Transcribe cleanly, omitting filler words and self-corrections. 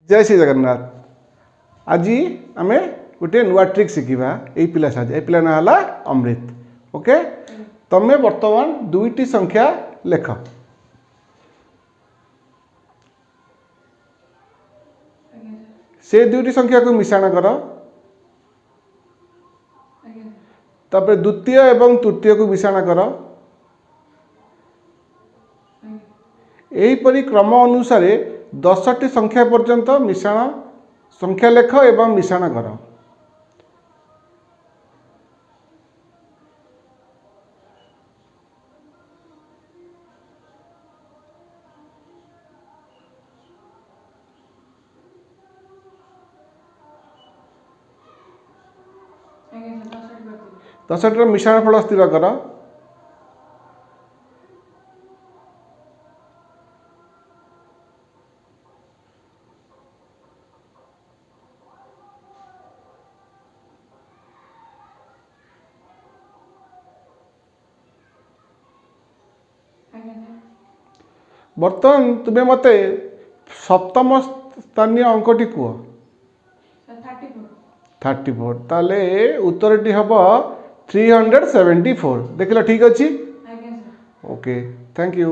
जय श्री जगन्नाथ। आज आम गोटे नुआ ट्रिक शिखा यही पिला साहय पिला ना है अमृत। ओके तमें बर्तमान दुईटी संख्या लेख से दुईटी संख्या को मिश्रण कर तापर द्वितीय एवं तृतीय को मिश्रण कर एहीपरि क्रम अनुसार 10टी संख्या पर्यंत मिश्रण संख्या लेख एवं मिश्रण कर। दसटी मिश्रण फल स्थिर कर। बर्तमान तुम्हें मते सप्तम स्थानीय अंकटी कह 34 ताले उत्तरटी हम 374 देखिल ठीक अच्छी। Okay thank you.